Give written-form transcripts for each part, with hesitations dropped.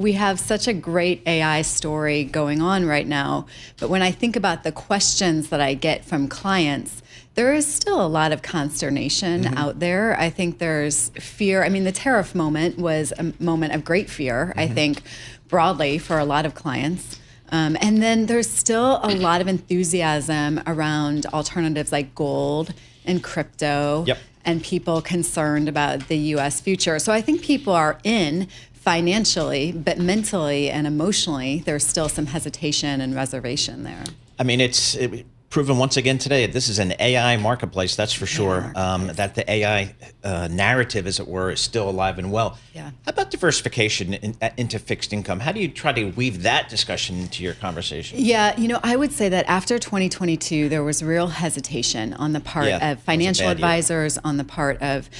We have such a great AI story going on right now, but when I think about the questions that I get from clients, there is still a lot of consternation out there. I think there's fear. I mean, the tariff moment was a moment of great fear, I think, broadly for a lot of clients. And then there's still a lot of enthusiasm around alternatives like gold and crypto, and people concerned about the U.S. future. So I think people are in financially, but mentally and emotionally, there's still some hesitation and reservation there. I mean, it's proven once again today, this is an AI marketplace, that's for sure. That the AI narrative, as it were, is still alive and well. How about diversification into fixed income? How do you try to weave that discussion into your conversation? Yeah, I would say that after 2022, there was real hesitation on the part of financial advisors, on the part of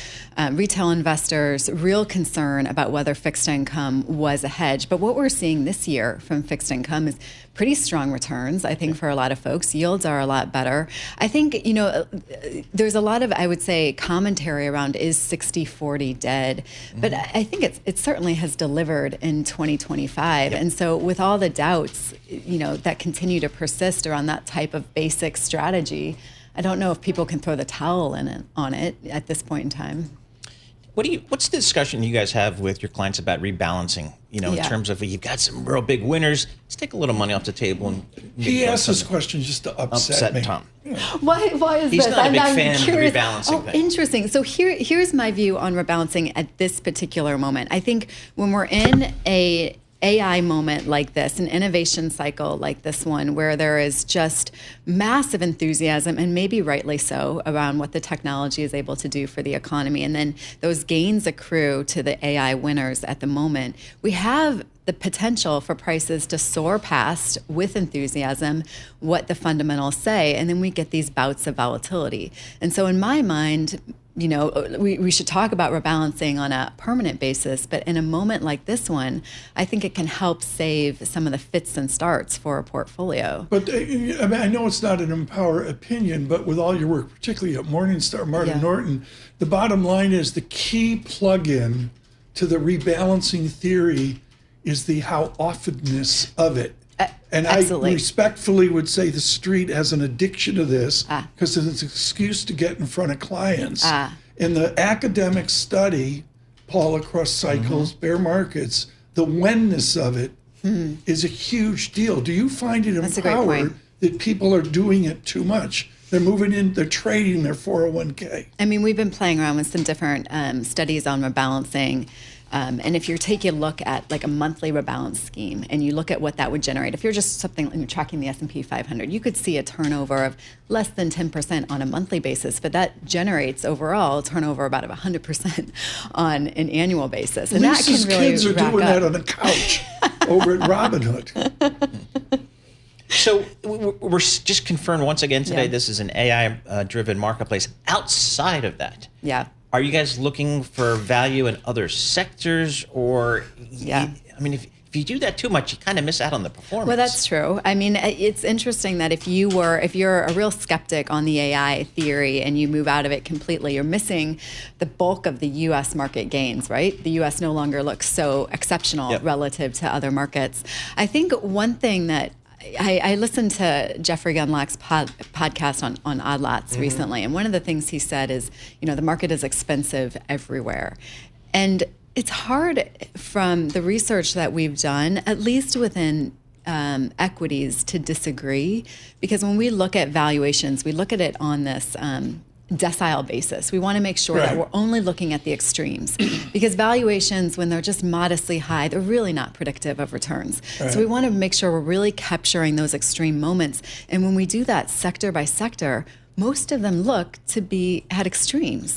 retail investors, real concern about whether fixed income was a hedge. But what we're seeing this year from fixed income is pretty strong returns, I think, for a lot of folks. Yields are a lot better. I think, there's a lot of, I would say, commentary around is 60-40 dead, but I think it certainly has delivered in 2025. And so with all the doubts, that continue to persist around that type of basic strategy, I don't know if people can throw the towel on it at this point in time. What's the discussion you guys have with your clients about rebalancing? In terms of you've got some real big winners, let's take a little money off the table. And he asked this question just to upset me. Tom. Why is He's this? not a big I'm fan curious. of the rebalancing thing. Interesting. So here's my view on rebalancing at this particular moment. I think when we're in a AI moment like this, an innovation cycle like this one, where there is just massive enthusiasm, and maybe rightly so, around what the technology is able to do for the economy, and then those gains accrue to the AI winners at the moment, we have the potential for prices to soar past, with enthusiasm, what the fundamentals say, and then we get these bouts of volatility. And so in my mind, we should talk about rebalancing on a permanent basis, but in a moment like this one, I think it can help save some of the fits and starts for a portfolio. But I know it's not an Empower opinion, but with all your work, particularly at Morningstar, Marta Norton, the bottom line is the key plug-in to the rebalancing theory is the how offenness of it. And Absolutely. I respectfully would say the street has an addiction to this because it's an excuse to get in front of clients. In the academic study, Paul, across cycles, bear markets, the whenness of it is a huge deal. Do you find it empowered that people are doing it too much? They're moving in, they're trading their 401k. I mean, we've been playing around with some different studies on rebalancing. And if you're taking a look at like a monthly rebalance scheme and you look at what that would generate, if you're just tracking the S&P 500, you could see a turnover of less than 10% on a monthly basis, but that generates overall turnover about 100% on an annual basis. And Lisa's that can really kids are doing that on the couch over at Robinhood. So we're just confirmed once again today, this is an AI-driven marketplace. Outside of that, are you guys looking for value in other sectors, or I mean, if you do that too much, you kind of miss out on the performance. Well, that's true. I mean, it's interesting that if you're a real skeptic on the AI theory and you move out of it completely, you're missing the bulk of the U.S. market gains, right? The U.S. no longer looks so exceptional relative to other markets. I think one thing that I listened to Jeffrey Gundlach's podcast on Odd Lots recently, and one of the things he said is, the market is expensive everywhere. And it's hard from the research that we've done, at least within equities, to disagree, because when we look at valuations, we look at it on this decile basis. We want to make sure that we're only looking at the extremes, because valuations, when they're just modestly high, they're really not predictive of returns. So we want to make sure we're really capturing those extreme moments. And when we do that sector by sector, most of them look to be at extremes.